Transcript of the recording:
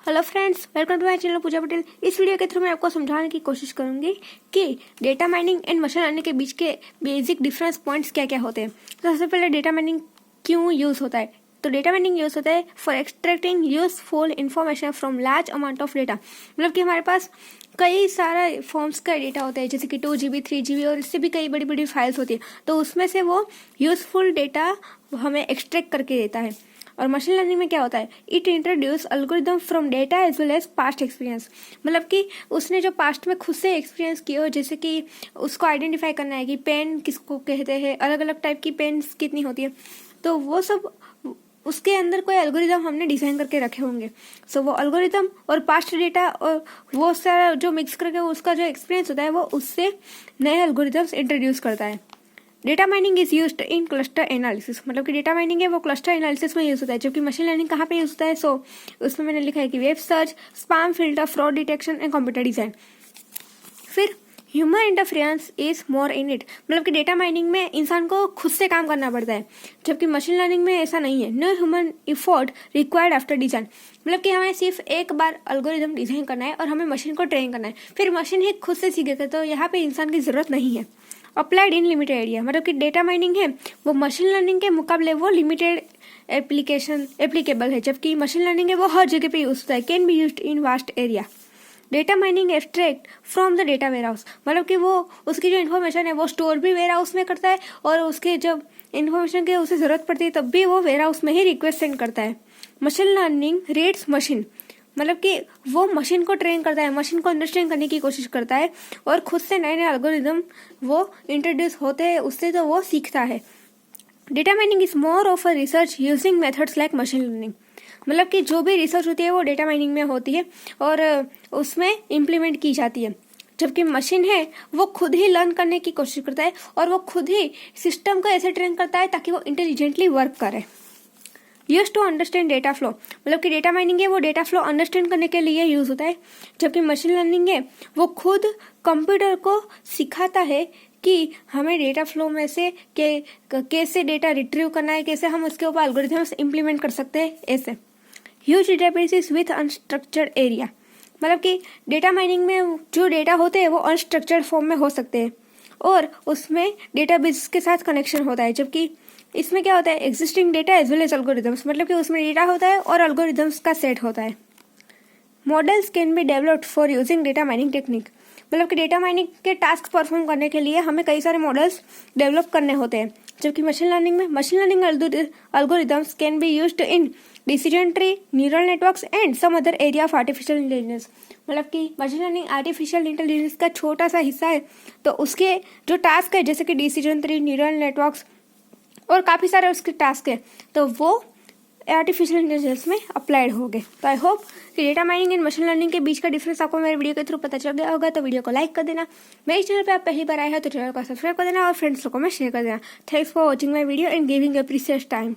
Hello friends, welcome to my channel Pooja Patel. इस video के through मैं आपको समझाने की कोशिश करूंगी कि data mining and machine learning के बीच के बेसिक डिफरेंस पॉइंट्स क्या क्या होते हैं। तो सबसे पहले डेटा माइनिंग क्यों यूज होता है। तो डेटा माइनिंग यूज होता है for extracting useful information from large amount of data. मतलब कि हमारे पास कई सारा फॉर्म्स का डेटा होता है, जैसे कि 2 GB 3 GB और इससे भी कई बड़ी बड़ी फाइल्स होती है। तो उसमें से वो यूजफुल डेटा हमें एक्सट्रैक्ट करके देता है। और मशीन लर्निंग में क्या होता है, it introduce algorithm from data as well as past experience. मतलब कि उसने जो पास्ट में खुद से एक्सपीरियंस किए हो, जैसे कि उसको आइडेंटिफाई करना है कि पेन किसको कहते हैं, अलग अलग टाइप की पेन्स कितनी होती है, तो वो सब उसके अंदर कोई एल्गोरिदम हमने डिजाइन करके रखे होंगे। सो वो एल्गोरिदम और पास्ट डेटा और वो सारा जो मिक्स करके उसका जो एक्सपीरियंस होता है वो उससे नए एल्गोरिदम्स इंट्रोड्यूस करता है। Data mining is used in cluster analysis. मतलब कि डेटा माइनिंग है वो क्लस्टर एनालिसिस में यूज होता है, जबकि मशीन लर्निंग कहाँ पे यूज होता है। सो उसमें मैंने लिखा है कि web search, spam filter, fraud detection and computer design. फिर human interference is more in it. मतलब कि डेटा माइनिंग में इंसान को खुद से काम करना पड़ता है, जबकि मशीन लर्निंग में ऐसा नहीं है। No human effort required after design. मतलब कि हमें सिर्फ एक बार एल्गोरिदम डिजाइन करना है और हमें मशीन को ट्रेन करना है, फिर मशीन ही खुद से सीखेगा। तो यहाँ पे इंसान की जरूरत नहीं है। Applied in limited area. मतलब कि डेटा माइनिंग है वो मशीन लर्निंग के मुकाबले वो लिमिटेड एप्लीकेबल है, जबकि मशीन लर्निंग है वो हर जगह पे यूज होता है, can be used in vast area. Data mining extract from the data warehouse. मतलब कि वो उसकी जो इन्फॉर्मेशन है वो स्टोर भी वेयर हाउस में करता है, और उसके जब इन्फॉर्मेशन की उसे जरूरत पड़ती है तब भी वो वेयर हाउस में ही रिक्वेस्ट सेंड करता है। Machine learning reads machine. मतलब कि वो मशीन को ट्रेन करता है, मशीन को अंडरस्टैंड करने की कोशिश करता है, और खुद से नए नए एल्गोरिदम वो इंट्रोड्यूस होते हैं उससे, तो वो सीखता है। Data mining is more of a research using methods like machine learning. मतलब कि जो भी रिसर्च होती है वो डेटा माइनिंग में होती है और उसमें इम्प्लीमेंट की जाती है, जबकि मशीन है वो खुद ही लर्न करने की कोशिश करता है और वो खुद ही सिस्टम को ऐसे ट्रेन करता है ताकि वो इंटेलिजेंटली वर्क करे। Use to understand data flow. मतलब कि डेटा माइनिंग है वो डेटा फ्लो अंडरस्टैंड करने के लिए यूज होता है, जबकि मशीन लर्निंग है वो खुद कंप्यूटर को सिखाता है कि हमें डेटा फ्लो में से कैसे डेटा रिट्रीव करना है, कैसे हम उसके ऊपर एल्गोरिथम्स इंप्लीमेंट कर सकते हैं। ऐसे huge databases with unstructured area. मतलब कि डेटा माइनिंग में जो डेटा होते हैं वो अनस्ट्रक्चर्ड फॉर्म में हो सकते हैं और उसमें डेटाबेस के साथ कनेक्शन होता है, जबकि इसमें क्या होता है, existing data as well as algorithms. मतलब कि उसमें डेटा होता है और एल्गोरिदम्स का सेट होता है। Models can be developed for using data mining technique. मतलब कि डेटा माइनिंग के टास्क परफॉर्म करने के लिए हमें कई सारे मॉडल्स डेवलप करने होते हैं, जबकि मशीन लर्निंग में machine learning algorithms can be used in decision tree, neural networks and some other area of artificial intelligence. मतलब कि मशीन लर्निंग आर्टिफिशियल इंटेलिजेंस का छोटा सा हिस्सा है, तो उसके जो टास्क है जैसे कि डिसीजन ट्री, न्यूरल नेटवर्क्स और काफ़ी सारे उसके टास्क है, तो वो आर्टिफिशियल इंटेलिजेंस में अप्लाइड हो गए। तो आई होप कि data mining and machine learning के बीच का डिफरेंस आपको मेरे वीडियो के थ्रू पता चल गया होगा। तो वीडियो को लाइक कर देना, मेरे चैनल पे आप पहली बार आए हैं तो चैनल को सब्सक्राइब कर देना और फ्रेंड्स लोगों में शेयर कर देना। Thanks for watching my video and giving a precious time.